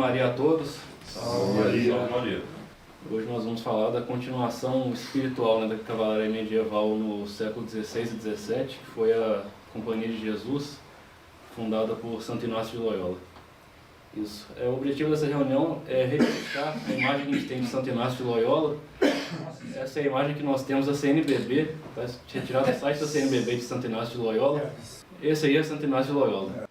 Maria a todos. Salve Maria. Salve Maria. Hoje nós vamos falar da continuação espiritual, da cavalaria medieval no século XVI e XVII, que foi a Companhia de Jesus, fundada por Santo Inácio de Loyola. Isso. O objetivo dessa reunião é retificar a imagem que a gente tem de Santo Inácio de Loyola. Essa é a imagem que nós temos da CNBB, está retirada do site da CNBB de Santo Inácio de Loyola. Esse aí é Santo Inácio de Loyola.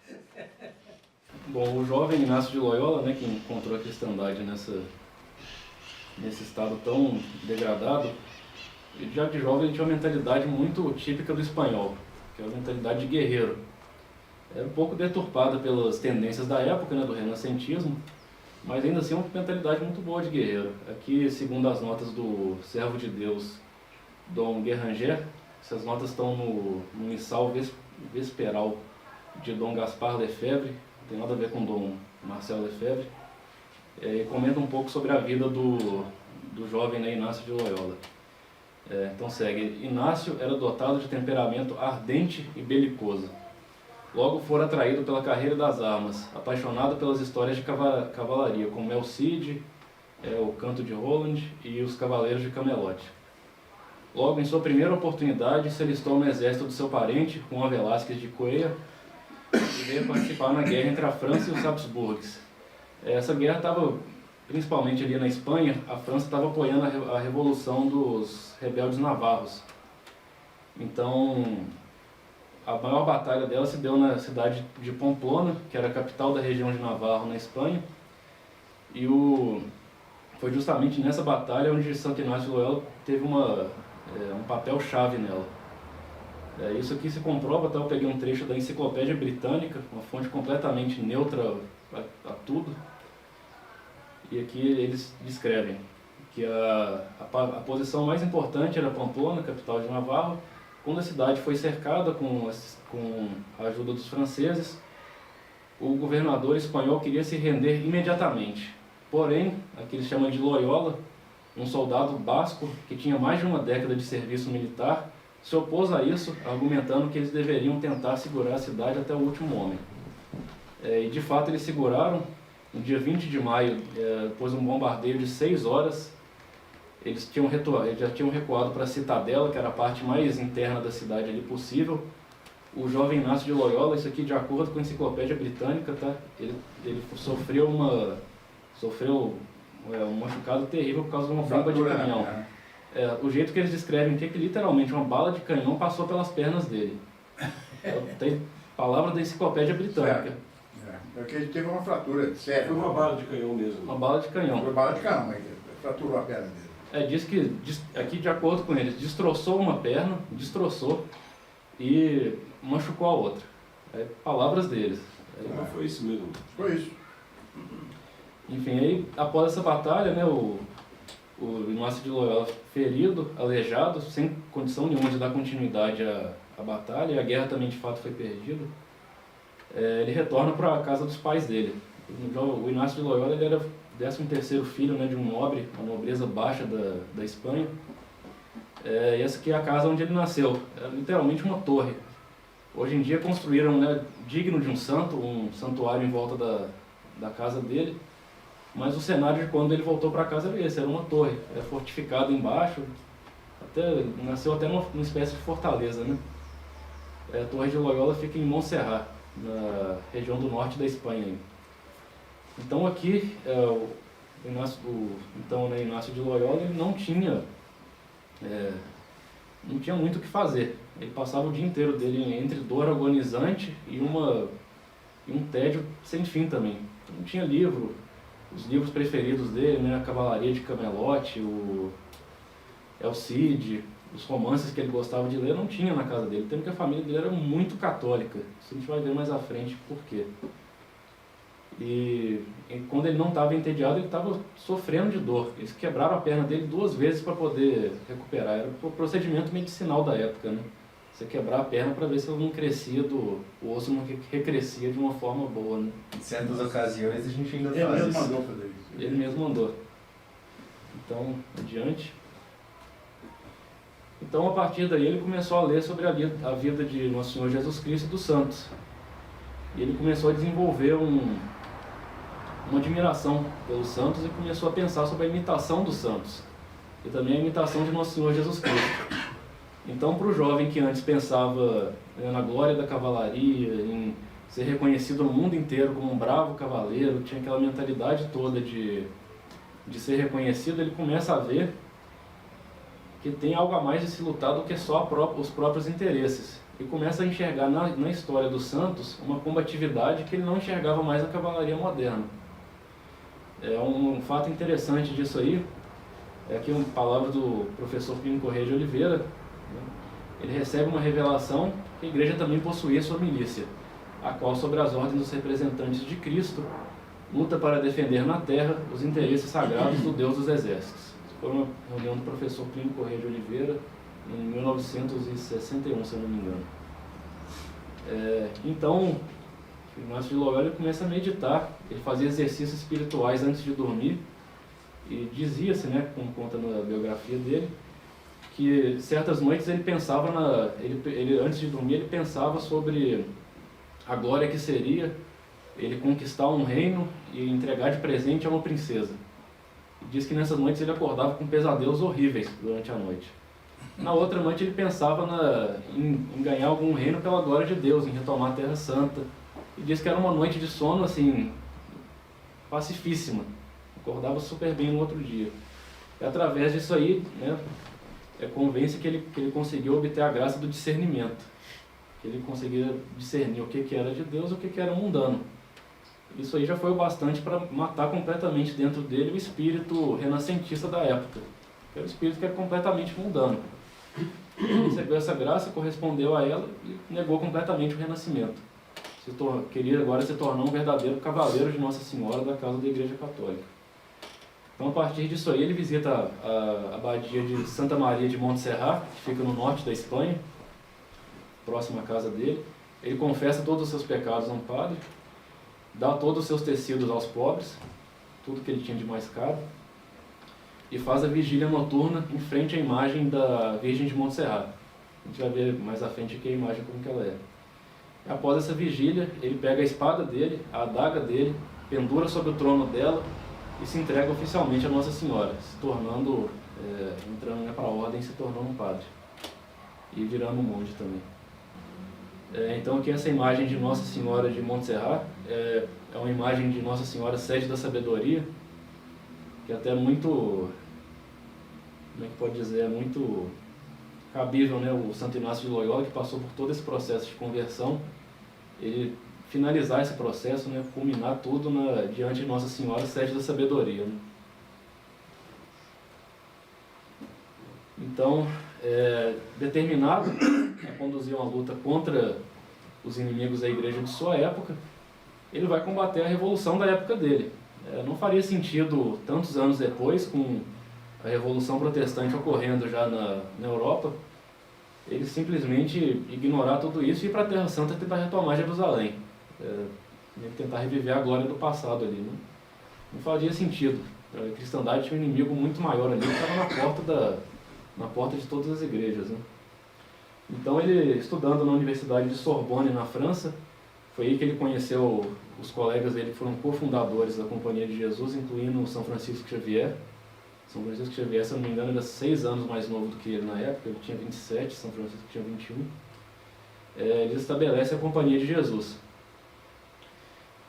Bom, o jovem Inácio de Loyola, que encontrou a cristandade nesse estado tão degradado, ele já de jovem ele tinha uma mentalidade muito típica do espanhol, que é a mentalidade de guerreiro. Era um pouco deturpada pelas tendências da época, do renascentismo, mas ainda assim uma mentalidade muito boa de guerreiro. Aqui, segundo as notas do servo de Deus, Dom Guéranger, essas notas estão no missal vesperal de Dom Gaspar Lefebvre, não tem nada a ver com Dom Marcel Lefebvre, e comenta um pouco sobre a vida do jovem Inácio de Loyola. Então segue: Inácio era dotado de temperamento ardente e belicoso. Logo fora atraído pela carreira das armas, apaixonado pelas histórias de cavalaria, como El Cid, o Canto de Roland e os Cavaleiros de Camelote. Logo, em sua primeira oportunidade, se alistou no exército do seu parente, Juan Velázquez de Cuellar, e veio participar na guerra entre a França e os Habsburgs. Essa guerra estava, principalmente ali na Espanha, a França estava apoiando a revolução dos rebeldes navarros. Então, a maior batalha dela se deu na cidade de Pamplona, que era a capital da região de Navarro, na Espanha. E foi justamente nessa batalha onde Santo Inácio de Loyola teve um papel-chave nela. Isso aqui se comprova, eu peguei um trecho da Enciclopédia Britânica, uma fonte completamente neutra a tudo. E aqui eles descrevem que a posição mais importante era Pamplona, capital de Navarro. Quando a cidade foi cercada com a ajuda dos franceses, o governador espanhol queria se render imediatamente. Porém, aqui eles chamam de Loyola, um soldado basco que tinha mais de uma década de serviço militar, se opôs a isso, argumentando que eles deveriam tentar segurar a cidade até o último homem. E de fato eles seguraram. No dia 20 de maio, depois de um bombardeio de 6 horas, eles já tinham recuado para a Citadela, que era a parte mais interna da cidade ali possível. O jovem Inácio de Loyola, isso aqui de acordo com a Enciclopédia Britânica, ele sofreu um machucado terrível por causa de uma bomba de canhão. O jeito que eles descrevem que literalmente uma bala de canhão passou pelas pernas dele. Tem palavra da Enciclopédia Britânica. Porque ele teve uma fratura séria. Foi uma bala de canhão mesmo. Uma bala de canhão. Foi bala de canhão, mas fraturou a perna dele. Diz que, aqui de acordo com eles, destroçou uma perna, e machucou a outra. Palavras deles. Não foi isso mesmo. Foi isso. Enfim, aí após essa batalha, o Inácio de Loyola ferido, aleijado, sem condição nenhuma de dar continuidade à batalha, e a guerra também de fato foi perdida, ele retorna para a casa dos pais dele. O Inácio de Loyola ele era o 13º filho de um nobre, uma nobreza baixa da Espanha. E essa aqui é a casa onde ele nasceu, era literalmente uma torre. Hoje em dia construíram, digno de um santo, um santuário em volta da casa dele, mas o cenário de quando ele voltou para casa era esse, era uma torre, fortificada embaixo, nasceu até numa espécie de fortaleza. A Torre de Loyola fica em Montserrat, na região do norte da Espanha. Então aqui, o Inácio de Loyola ele não tinha muito o que fazer. Ele passava o dia inteiro dele entre dor agonizante e um tédio sem fim também. Não tinha livro. Os livros preferidos dele, a Cavalaria de Camelote, o El Cid, os romances que ele gostava de ler, não tinha na casa dele, tendo que a família dele era muito católica. Isso a gente vai ver mais à frente por quê. E quando ele não estava entediado, ele estava sofrendo de dor. Eles quebraram a perna dele 2 vezes para poder recuperar. Era o procedimento medicinal da época, Você quebrar a perna para ver se ela não crescia, o osso não recrescia de uma forma boa, Em certas ocasiões a gente ainda Ele faz mesmo isso. mandou fazer isso. Ele mesmo mandou. Então, adiante. Então, a partir daí, ele começou a ler sobre a vida de Nosso Senhor Jesus Cristo e dos santos. E ele começou a desenvolver uma admiração pelos santos e começou a pensar sobre a imitação dos santos e também a imitação de Nosso Senhor Jesus Cristo. Então, para o jovem que antes pensava na glória da cavalaria, em ser reconhecido no mundo inteiro como um bravo cavaleiro, tinha aquela mentalidade toda de ser reconhecido, ele começa a ver que tem algo a mais de se lutar do que só os próprios interesses. E começa a enxergar na história dos santos uma combatividade que ele não enxergava mais na cavalaria moderna. Um fato interessante disso aí é que uma palavra do professor Plínio Corrêa de Oliveira, né? Ele recebe uma revelação que a igreja também possuía sua milícia, a qual, sobre as ordens dos representantes de Cristo, luta para defender na terra os interesses sagrados do Deus dos exércitos. Foi uma reunião do professor Plínio Corrêa de Oliveira em 1961, se eu não me engano. Então, Inácio de Loyola começa a meditar, ele fazia exercícios espirituais antes de dormir, e dizia-se, né, como conta na biografia dele, que certas noites ele pensava, antes de dormir, ele pensava sobre a glória que seria ele conquistar um reino e entregar de presente a uma princesa. E diz que nessas noites ele acordava com pesadelos horríveis durante a noite. Na outra noite ele pensava em ganhar algum reino pela glória de Deus, em retomar a Terra Santa. E diz que era uma noite de sono, assim, pacifíssima. Acordava super bem no outro dia. E através disso aí, né, convence que ele conseguiu obter a graça do discernimento. Que ele conseguia discernir o que era de Deus e o que era mundano. Isso aí já foi o bastante para matar completamente dentro dele o espírito renascentista da época. Que era o espírito que era completamente mundano. Ele recebeu essa graça, correspondeu a ela e negou completamente o renascimento. Queria agora se tornar um verdadeiro cavaleiro de Nossa Senhora da casa da Igreja Católica. Então, a partir disso aí, ele visita a abadia de Santa Maria de Montserrat, que fica no norte da Espanha, próximo à casa dele. Ele confessa todos os seus pecados a um padre, dá todos os seus tecidos aos pobres, tudo que ele tinha de mais caro, e faz a vigília noturna em frente à imagem da Virgem de Montserrat. A gente vai ver mais à frente aqui a imagem como que ela é. Após essa vigília, ele pega a espada dele, a adaga dele, pendura sobre o trono dela e se entrega oficialmente a Nossa Senhora, se tornando, entrando para a ordem, se tornando um padre e virando um monge também. Então aqui essa imagem de Nossa Senhora de Montserrat é uma imagem de Nossa Senhora Sede da Sabedoria, que até muito, como é que pode dizer, é muito cabível, né? O Santo Inácio de Loyola, que passou por todo esse processo de conversão, ele finalizar esse processo, né? Culminar tudo diante de Nossa Senhora Sede da Sabedoria, né? Então, determinado a conduzir uma luta contra os inimigos da igreja de sua época, ele vai combater a revolução da época dele. Não faria sentido, tantos anos depois, com a Revolução Protestante ocorrendo já na Europa, ele simplesmente ignorar tudo isso e ir para a Terra Santa tentar retomar Jerusalém. Tentar reviver a glória do passado ali, né? Não faria sentido. A cristandade tinha um inimigo muito maior ali, que estava na porta de todas as igrejas, né? Então ele, estudando na Universidade de Sorbonne, na França, foi aí que ele conheceu os colegas dele que foram cofundadores da Companhia de Jesus, incluindo São Francisco Xavier. São Francisco Xavier, se eu não me engano, era 6 anos mais novo do que ele na época, ele tinha 27, São Francisco tinha 21. Ele estabelece a Companhia de Jesus.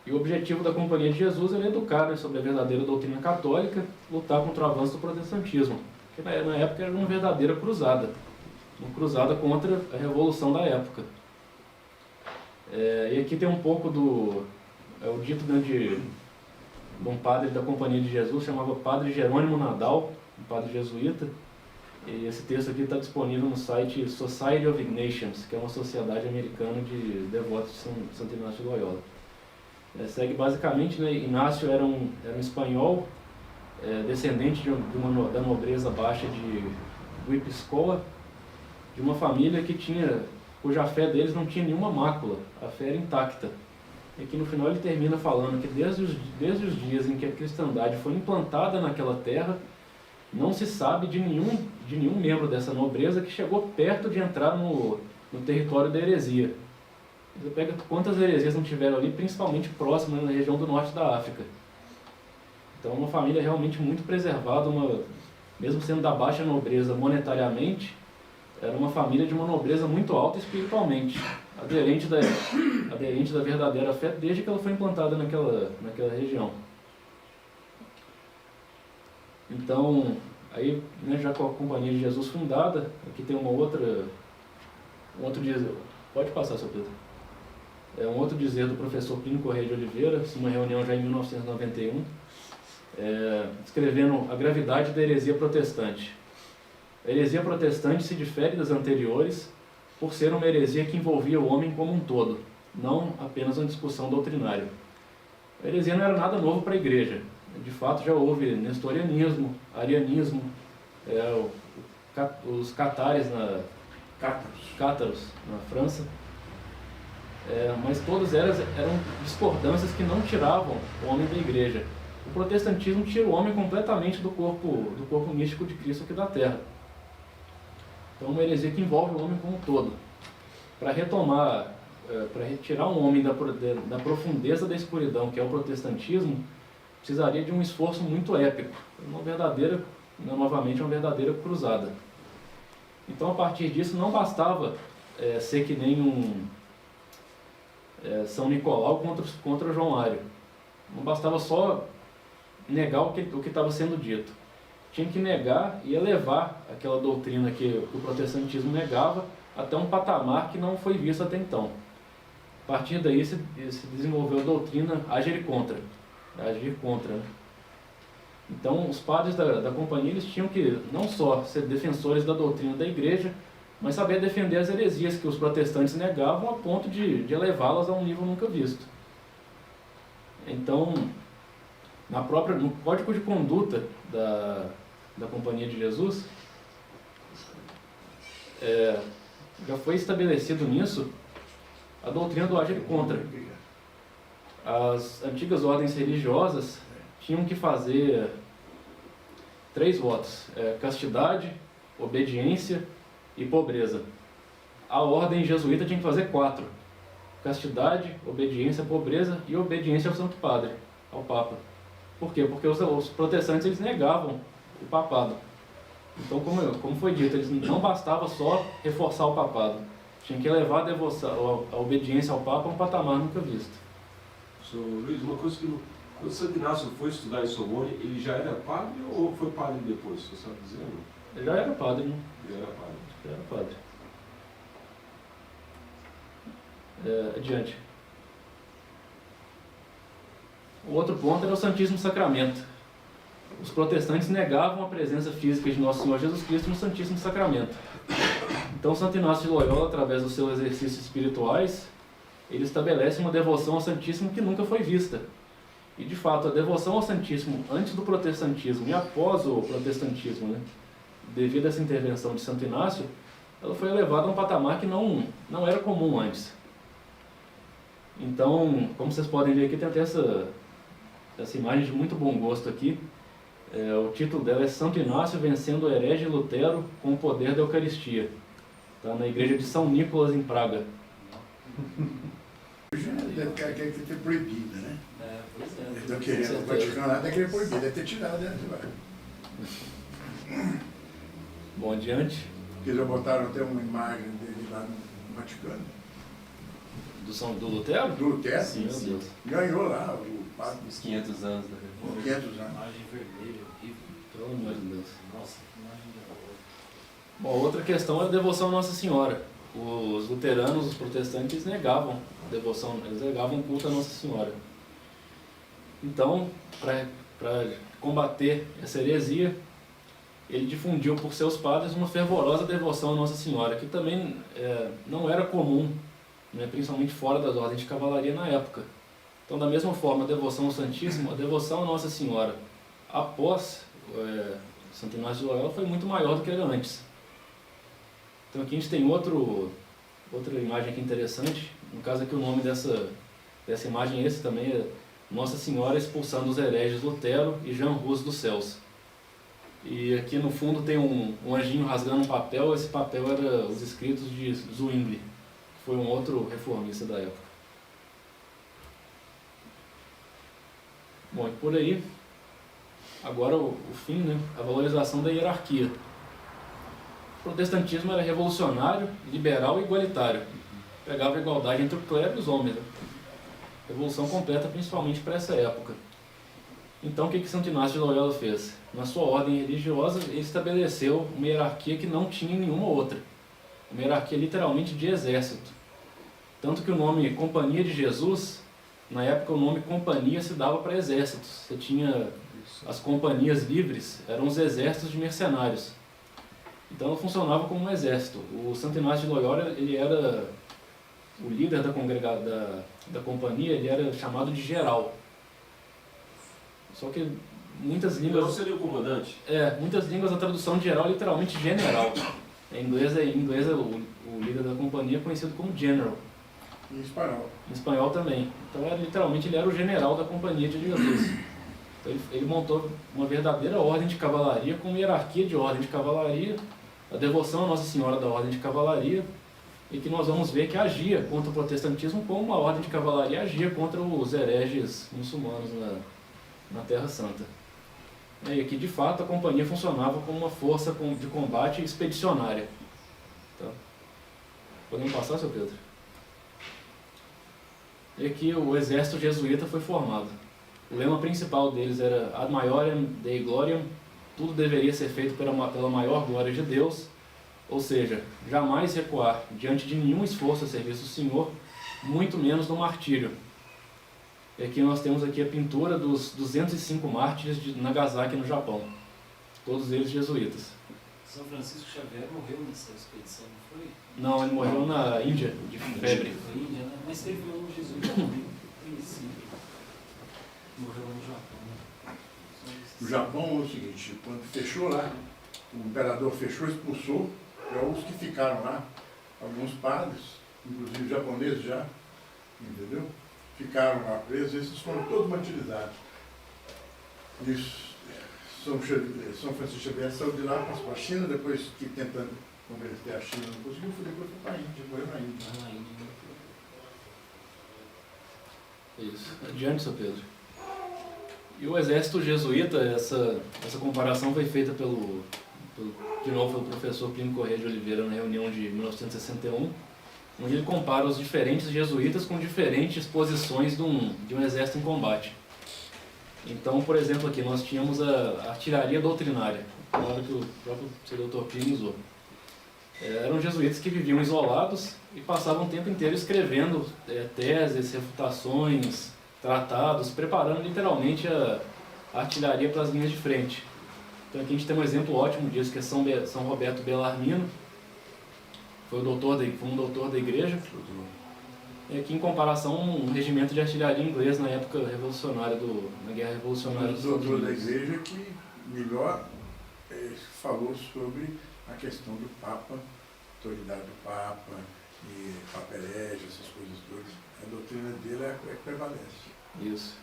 E o objetivo da Companhia de Jesus é educar, né, sobre a verdadeira doutrina católica, lutar contra o avanço do protestantismo, que na época era uma verdadeira cruzada, uma cruzada contra a revolução da época. E aqui tem um pouco o dito, né, de um padre da Companhia de Jesus, chamava Padre Jerônimo Nadal, um padre jesuíta, e esse texto aqui está disponível no site Society of Ignatians, que é uma sociedade americana de devotos de Santo Inácio de Loyola. Segue basicamente, né, Inácio era um espanhol, descendente da nobreza baixa de Guipúzcoa, de uma família cuja fé deles não tinha nenhuma mácula, a fé era intacta. E que no final ele termina falando que desde os dias em que a cristandade foi implantada naquela terra, não se sabe de nenhum membro dessa nobreza que chegou perto de entrar no território da heresia. Você pega quantas heresias não tiveram ali, principalmente próximas na região do norte da África. Então uma família realmente muito preservada, mesmo sendo da baixa nobreza monetariamente, era uma família de uma nobreza muito alta espiritualmente, aderente da verdadeira fé desde que ela foi implantada naquela região. Então, aí, né, já com a Companhia de Jesus fundada, aqui tem um outro dizer. Pode passar, seu Pedro. Um outro dizer do professor Plínio Correia de Oliveira, uma reunião já em 1991, descrevendo a gravidade da heresia protestante. A heresia protestante se difere das anteriores por ser uma heresia que envolvia o homem como um todo, não apenas uma discussão doutrinária. A heresia não era nada novo para a igreja. De fato, já houve nestorianismo, arianismo, os cátaros na França, mas todas elas eram discordâncias que não tiravam o homem da igreja. O protestantismo tira o homem completamente do corpo místico de Cristo aqui da terra. Então, uma heresia que envolve o homem como um todo. Para retirar um homem da profundeza da escuridão, que é o protestantismo, precisaria de um esforço muito épico, novamente uma verdadeira cruzada. Então, a partir disso, não bastava ser que nem São Nicolau contra João Mário. Não bastava só negar o que estava sendo dito. Tinha que negar e elevar aquela doutrina que o protestantismo negava até um patamar que não foi visto até então. A partir daí se desenvolveu a doutrina agir contra. Né? Então, os padres da companhia eles tinham que não só ser defensores da doutrina da igreja, mas saber defender as heresias que os protestantes negavam a ponto de elevá-las a um nível nunca visto. Então, no Código de Conduta da Companhia de Jesus, já foi estabelecido nisso a doutrina do agir contra. As antigas ordens religiosas tinham que fazer 3 votos: castidade, obediência e pobreza. A ordem jesuíta tinha que fazer 4: castidade, obediência, pobreza e obediência ao Santo Padre, ao Papa. Por quê? Porque os protestantes eles negavam o papado. Então, como foi dito, eles não bastava só reforçar o papado, tinha que elevar a obediência ao Papa a um patamar nunca visto. Senhor Luiz, uma coisa que quando Santo Inácio foi estudar em Sorbonne, ele já era padre ou foi padre depois? Você sabe dizer? Não? Ele já era padre, né? Ele era padre. Já era padre. Adiante. O outro ponto era o Santíssimo Sacramento. Os protestantes negavam a presença física de Nosso Senhor Jesus Cristo no Santíssimo Sacramento. Então, Santo Inácio de Loyola, através dos seus exercícios espirituais, ele estabelece uma devoção ao Santíssimo que nunca foi vista. E, de fato, a devoção ao Santíssimo antes do protestantismo e após o protestantismo, né, devido a essa intervenção de Santo Inácio, ela foi elevada a um patamar que não era comum antes. Então, como vocês podem ver aqui, tem até essa imagem de muito bom gosto aqui. O título dela é Santo Inácio vencendo o herege Lutero com o poder da Eucaristia. Está na igreja de São Nicolas, em Praga. Hoje deve ter proibido, né? Pois é. Eles estão querendo, o Vaticano lá deve querer proibir, deve ter tirado, né? Bom, adiante. Porque eles já botaram até uma imagem dele lá no Vaticano. Do Lutero? Do Lutero? Sim, meu Deus. Ganhou lá o padre. Os 500 anos da Reforma. 500 anos. Imagem vermelha, horrível. Pelo amor de Deus. Nossa, que imagem de horror. Bom, outra questão é a devoção a Nossa Senhora. Os luteranos, os protestantes, negavam a devoção, eles negavam o culto a Nossa Senhora. Então, para combater essa heresia, ele difundiu por seus padres uma fervorosa devoção a Nossa Senhora, que também não era comum, né, principalmente fora das ordens de cavalaria na época. Então, da mesma forma, a devoção ao Santíssimo, a devoção a Nossa Senhora, após Santo Inácio de Loyola, foi muito maior do que era antes. Então aqui a gente tem outra imagem aqui interessante. No caso aqui o nome dessa imagem é esse também, é Nossa Senhora expulsando os hereges Lutero e Jean Hus dos céus. E aqui no fundo tem um anjinho rasgando um papel. Esse papel era os escritos de Zwingli, que foi um outro reformista da época. Bom, e por aí Agora o fim, né? A valorização da hierarquia. O protestantismo era revolucionário, liberal e igualitário. Pregava a igualdade entre o clero e os homens. Né? Revolução completa, principalmente para essa época. Então, o que Santo Inácio de Loyola fez? Na sua ordem religiosa, ele estabeleceu uma hierarquia que não tinha nenhuma outra. Uma hierarquia literalmente de exército. Tanto que o nome Companhia de Jesus, na época o nome companhia se dava para exércitos. Você tinha as companhias livres, eram os exércitos de mercenários. Então ela funcionava como um exército. O Santo Inácio de Loyola, ele era o líder da companhia, ele era chamado de geral. Só que muitas línguas... Não seria o comandante? Muitas línguas a tradução de geral é literalmente general. Em inglês o líder da companhia é conhecido como general. Em espanhol. Em espanhol também. Então literalmente ele era o general da companhia de Jesus. Então ele montou uma verdadeira ordem de cavalaria com hierarquia de ordem de cavalaria, a devoção à Nossa Senhora da Ordem de Cavalaria, e que nós vamos ver que agia contra o protestantismo como uma ordem de cavalaria agia contra os hereges muçulmanos na Terra Santa. E aqui, de fato, a companhia funcionava como uma força de combate expedicionária. Tá? Podemos passar, seu Pedro? E aqui o exército jesuíta foi formado. O lema principal deles era Ad Maiorem Dei Gloriam, tudo deveria ser feito pela maior glória de Deus, ou seja, jamais recuar diante de nenhum esforço a serviço do Senhor, muito menos no martírio. E aqui nós temos aqui a pintura dos 205 mártires de Nagasaki, no Japão. Todos eles jesuítas. São Francisco Xavier morreu nessa expedição, não foi? Não, ele morreu na Índia, de febre. Na Índia, né? Mas teve um jesuíta também conhecido. Morreu lá no Japão. O Japão é o seguinte, quando fechou lá, o imperador fechou, expulsou, e os que ficaram lá, alguns padres, inclusive japoneses já, entendeu? Ficaram lá presos, esses foram todos martirizados. Isso, São Francisco Xavier saiu de lá, passou para a China, depois que tentando converter a China não conseguiu, depois foi para a Índia, morreu na Índia. Na Índia. Isso. Adiante, seu Pedro. E o exército jesuíta, essa comparação foi feita de novo pelo professor Plínio Corrêa de Oliveira na reunião de 1961, onde ele compara os diferentes jesuítas com diferentes posições de um exército em combate. Então, por exemplo, aqui nós tínhamos a artilharia doutrinária, a palavra que o próprio seu Dr. Plínio usou. Eram jesuítas que viviam isolados e passavam o tempo inteiro escrevendo teses, refutações, tratados, preparando literalmente a artilharia para as linhas de frente. Então aqui a gente tem um exemplo ótimo disso, que é São Roberto Bellarmino, foi um doutor da igreja. E aqui em comparação um regimento de artilharia inglês na época revolucionária, na Guerra Revolucionária dos Estados O doutor da Unidos. igreja que melhor falou sobre a questão do Papa, autoridade do Papa, e Papa herege, essas coisas todas. A doutrina dele é que prevalece. Isso.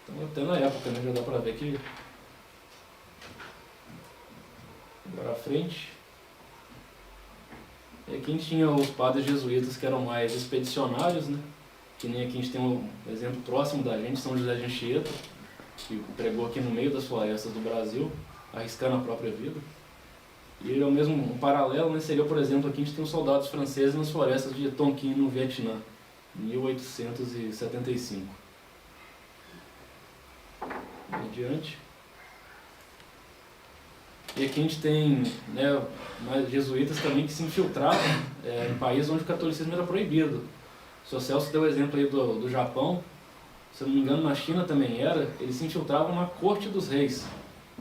Então até na época, né, já dá para ver que... Agora à frente. E aqui a gente tinha os padres jesuítas que eram mais expedicionários, né? Que nem aqui a gente tem um exemplo próximo da gente, São José de Anchieta, que pregou aqui no meio das florestas do Brasil, arriscando a própria vida. E ele é o mesmo, um paralelo, né? Seria, por exemplo, aqui a gente tem os soldados franceses nas florestas de Tonkin, no Vietnã, em 1875. Adiante. E aqui a gente tem, né, mais jesuítas também que se infiltravam em países onde o catolicismo era proibido. O Sr. Celso deu o exemplo aí do Japão, se eu não me engano na China também era, eles se infiltravam na corte dos reis.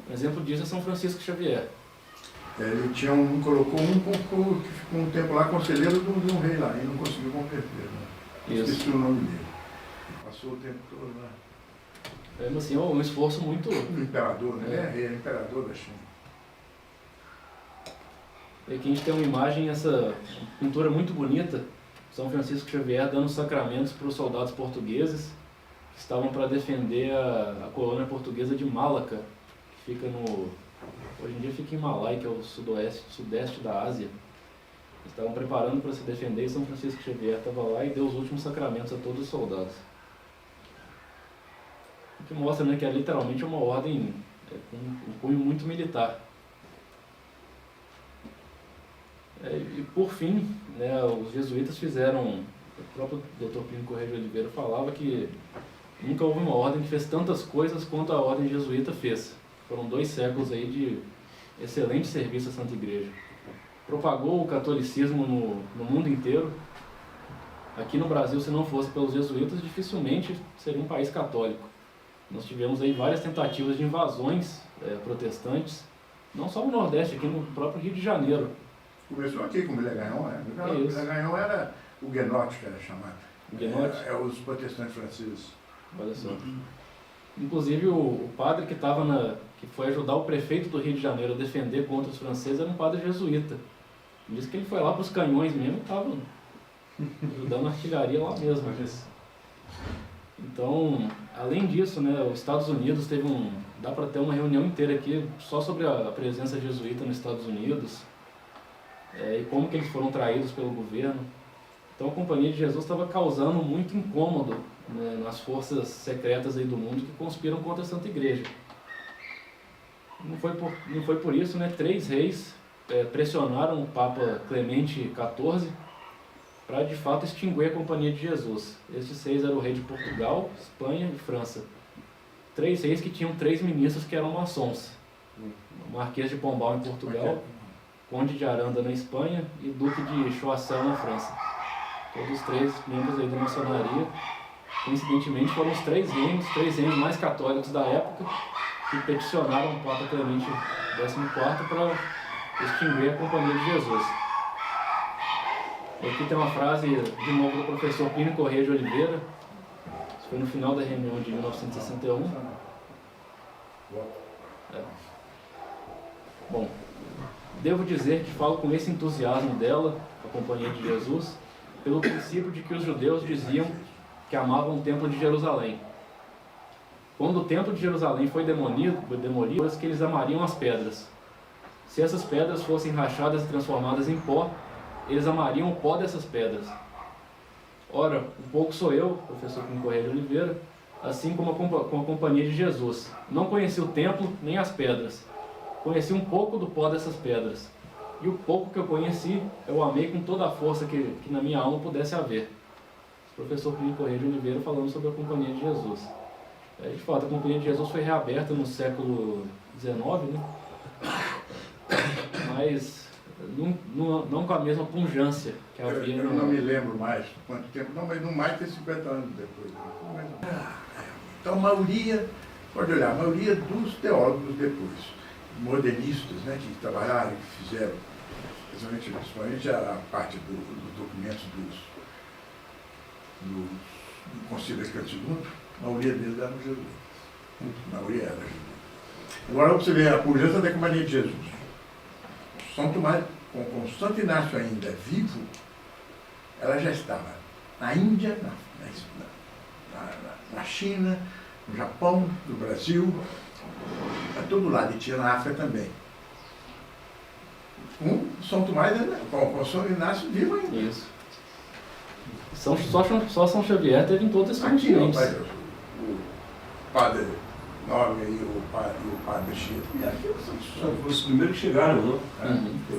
Um exemplo disso é São Francisco Xavier. Ele colocou que ficou um tempo lá conselheiro de um rei lá e não conseguiu converter. Né? Isso. Esqueci o nome dele. Passou o tempo todo lá. Mesmo assim, é um esforço muito... O imperador, né? Ele é imperador da China. E aqui a gente tem uma imagem, essa pintura muito bonita, São Francisco Xavier dando sacramentos para os soldados portugueses que estavam para defender a colônia portuguesa de Malaca, que fica hoje em dia fica em Malai, que é o sudeste da Ásia. Eles estavam preparando para se defender e São Francisco Xavier estava lá e deu os últimos sacramentos a todos os soldados. Aqui que mostra, né, que é literalmente uma ordem com um cunho muito militar. E por fim, né, os jesuítas fizeram, o próprio Dr. Plínio Corrêa de Oliveira falava que nunca houve uma ordem que fez tantas coisas quanto a ordem jesuíta fez. Foram 2 séculos aí de excelente serviço à Santa Igreja. Propagou o catolicismo no mundo inteiro. Aqui no Brasil, se não fosse pelos jesuítas, dificilmente seria um país católico. Nós tivemos aí várias tentativas de invasões protestantes, não só no Nordeste, aqui no próprio Rio de Janeiro. Começou aqui com o Villagagnon, né? O Villagagnon era o Guenote, que era chamado. O Guenote? Os protestantes franceses. Olha só. Inclusive o padre que foi ajudar o prefeito do Rio de Janeiro a defender contra os franceses era um padre jesuíta. Diz que ele foi lá para os canhões mesmo e estava ajudando a artilharia lá mesmo. Então, além disso, né, os Estados Unidos dá para ter uma reunião inteira aqui só sobre a presença jesuíta nos Estados Unidos e como que eles foram traídos pelo governo. Então a Companhia de Jesus estava causando muito incômodo, né, nas forças secretas aí do mundo que conspiram contra a Santa Igreja. Não foi por isso, né, 3 reis pressionaram o Papa Clemente XIV para de fato extinguir a Companhia de Jesus. Estes 6 eram o rei de Portugal, Espanha e França. 3 reis que tinham 3 ministros que eram maçons. O Marquês de Pombal em Portugal, Conde de Aranda na Espanha e Duque de Choiseul na França. Todos 3 membros aí da maçonaria. Coincidentemente foram os 3 reinos mais católicos da época, que peticionaram o Papa Clemente XIV para extinguir a Companhia de Jesus. Aqui tem uma frase, de novo, do professor Plínio Corrêa de Oliveira, isso foi no final da reunião de 1961. Bom, devo dizer que falo com esse entusiasmo dela, a Companhia de Jesus, pelo princípio de que os judeus diziam que amavam o Templo de Jerusalém. Quando o Templo de Jerusalém foi demolido, que eles amariam as pedras. Se essas pedras fossem rachadas e transformadas em pó, eles amariam o pó dessas pedras. Ora, um pouco sou eu, professor Plínio Corrêa de Oliveira, assim como a Companhia de Jesus. Não conheci o templo nem as pedras. Conheci um pouco do pó dessas pedras. E o pouco que eu conheci, eu amei com toda a força que na minha alma pudesse haver. Professor Plínio Corrêa de Oliveira falando sobre a Companhia de Jesus. De fato, a Companhia de Jesus foi reaberta no século XIX, né? Mas não com a mesma pujança que havia. Eu não me lembro mais quanto tempo, não, mas não mais que 50 anos depois. Então, a maioria, pode olhar, a maioria dos teólogos depois, modernistas, né, que trabalharam, que fizeram, principalmente a parte dos documentos do Concílio Vaticano II, a maioria deles eram jesuítas. A maioria era jesuíta. Agora você vê a pujança da Companhia de Jesus. São Tomás, com Santo Inácio ainda vivo, ela já estava na Índia, na China, no Japão, no Brasil, a todo lado, e tinha na África também. Com São Tomás, com São Inácio vivo ainda. Isso. Só São Xavier teve em todos esses Aqui, continentes. o padre Nóbrega e o padre Chico, e aqui Foram os primeiros que chegaram, não?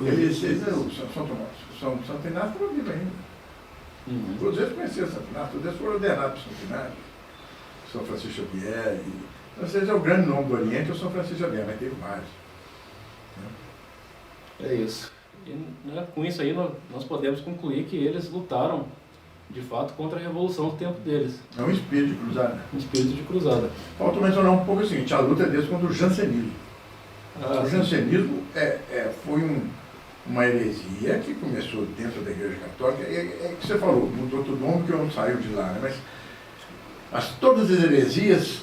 eles São Tomás, Santo Inácio estava vivo ainda. Todos eles conheciam Santo Inácio, todos eles foram ordenados por Santo Inácio, São Francisco Xavier. Então, esse é o grande nome do Oriente, é o São Francisco Xavier, mas teve vários. É isso. E, né, com isso aí nós podemos concluir que eles lutaram, de fato, contra a revolução do tempo deles. É um espírito de cruzada. Um espírito de cruzada. Falta mencionar um pouco o seguinte, a luta deles contra o jansenismo. O jansenismo foi uma heresia que começou dentro da Igreja Católica, é que você falou, mudou todo mundo que eu não saiu de lá, né? Mas todas as heresias,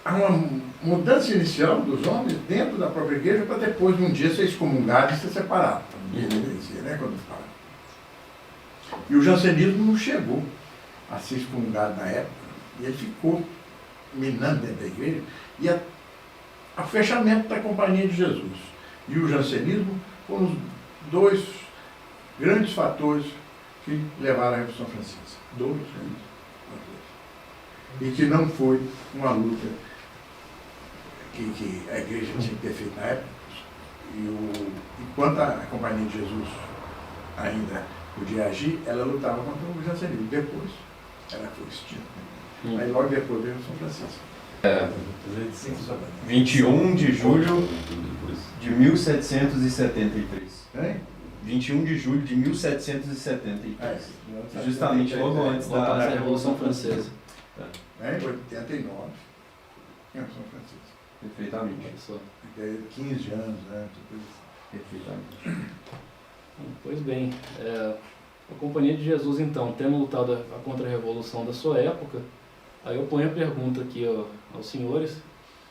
há uma mudança inicial dos homens dentro da própria igreja para depois, um dia, ser excomungado e ser separado. Heresia, né? Quando fala. E o jansenismo não chegou a ser excomungado na época, e ele ficou minando dentro da igreja, e a fechamento da Companhia de Jesus e o jansenismo foram os 2 grandes fatores que levaram à Revolução Francesa. 2 grandes fatores. E que não foi uma luta que a igreja tinha que ter feito na época. Enquanto a Companhia de Jesus ainda podia agir, ela lutava contra o jansenismo. Depois, ela foi extinta. Aí logo depois veio São Francisco. 21 de julho de 1773. Hein? 21 de julho de 1773. Justamente logo antes Volta da da Revolução Francesa. Em 89, em São Francisco. Perfeitamente. Olha só. 15 anos, né? Perfeitamente. Pois bem, a Companhia de Jesus, então, tendo lutado a contra-revolução da sua época, aí eu ponho a pergunta aqui aos senhores,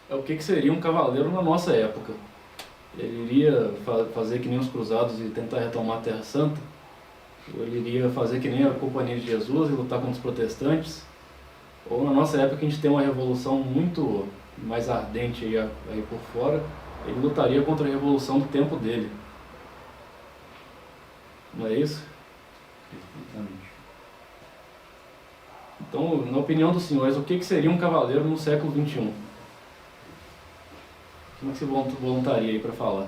o que seria um cavaleiro na nossa época? Ele iria fazer que nem os cruzados e tentar retomar a Terra Santa? Ou ele iria fazer que nem a Companhia de Jesus e lutar contra os protestantes? Ou na nossa época a gente tem uma revolução muito mais ardente aí por fora, ele lutaria contra a revolução do tempo dele? Não é isso? Perfeitamente. Então, na opinião dos senhores, o que seria um cavaleiro no século XXI? Quem que se voluntaria aí para falar?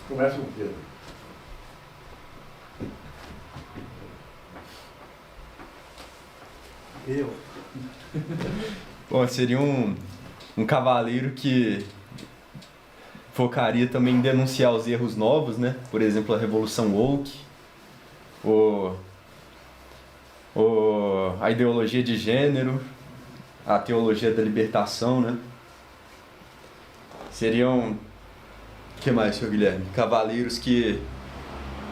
Começa com o Pedro. Eu. Bom, seria um cavaleiro que focaria também em denunciar os erros novos, né? Por exemplo, a Revolução Woke, a ideologia de gênero, a teologia da libertação, né? Seriam, o que mais, senhor Guilherme? Cavaleiros que,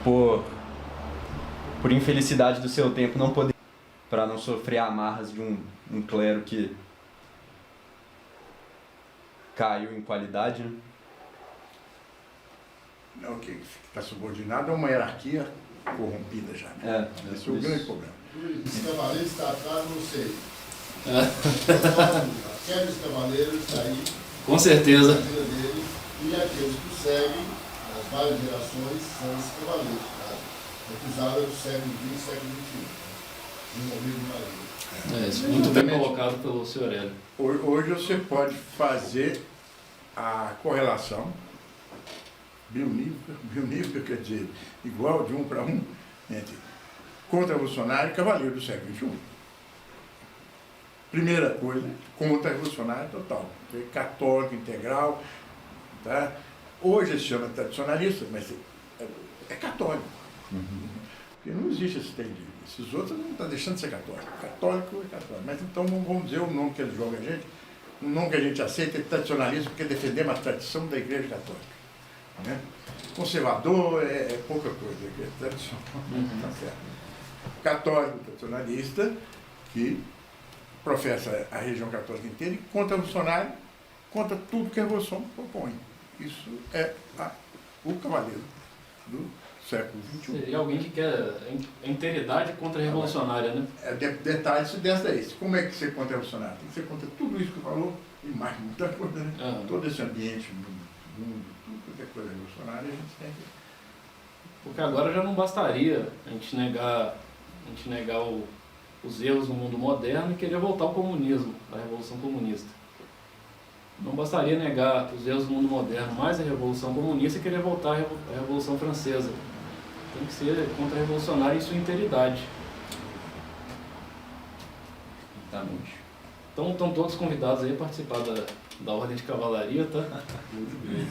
por infelicidade do seu tempo, não poderiam, para não sofrer amarras de um clero que caiu em qualidade, né? Não, que está subordinado a uma hierarquia corrompida já, né? Esse é o grande problema. Os cavaleiros está atrás, não sei. Aqueles cavaleiros aí, Com certeza. a vida dele, e aqueles que o seguem, as várias gerações, são esses cavaleiros, tá? Acusada do século XX, século XXI. Desenvolvido de Maria. Isso, muito bem colocado pelo senhor Hélio. Hoje você pode fazer a correlação bionívoca, quer dizer, igual de 1 para 1, entre contra-revolucionário e cavaleiro do século XXI. Primeira coisa, contra-revolucionário total, católico, integral, tá? Hoje se chama tradicionalista, mas é católico. Porque não existe esse trem de... Esses outros não estão deixando de ser católico. Católico é católico. Mas então vamos dizer o nome que eles jogam a gente, o nome que a gente aceita é tradicionalismo, porque defendemos a tradição da Igreja Católica. Né? Conservador é pouca coisa, é tradição. Tá certo. Católico, tradicionalista, que professa a religião católica inteira e contra-revolucionário, contra tudo que a Revolução propõe. Isso é o cavaleiro do século XXI. Seria alguém que quer a inteiridade contra-revolucionária, né? Detalhes dessa aí. Como é que ser contra-revolucionário? Tem que ser contra tudo isso que eu falou e mais muita coisa, né? Todo esse ambiente, mundo, tudo que é coisa revolucionária, a gente tem que... Porque agora já não bastaria a gente negar os erros do mundo moderno e querer voltar ao comunismo, à Revolução Comunista. Não bastaria negar os erros do mundo moderno, mais a Revolução Comunista e querer voltar à Revolução Francesa. Tem que ser contra-revolucionário em sua inteiridade. Exatamente. Então estão todos convidados aí a participar da Ordem de Cavalaria, tá? Muito bem.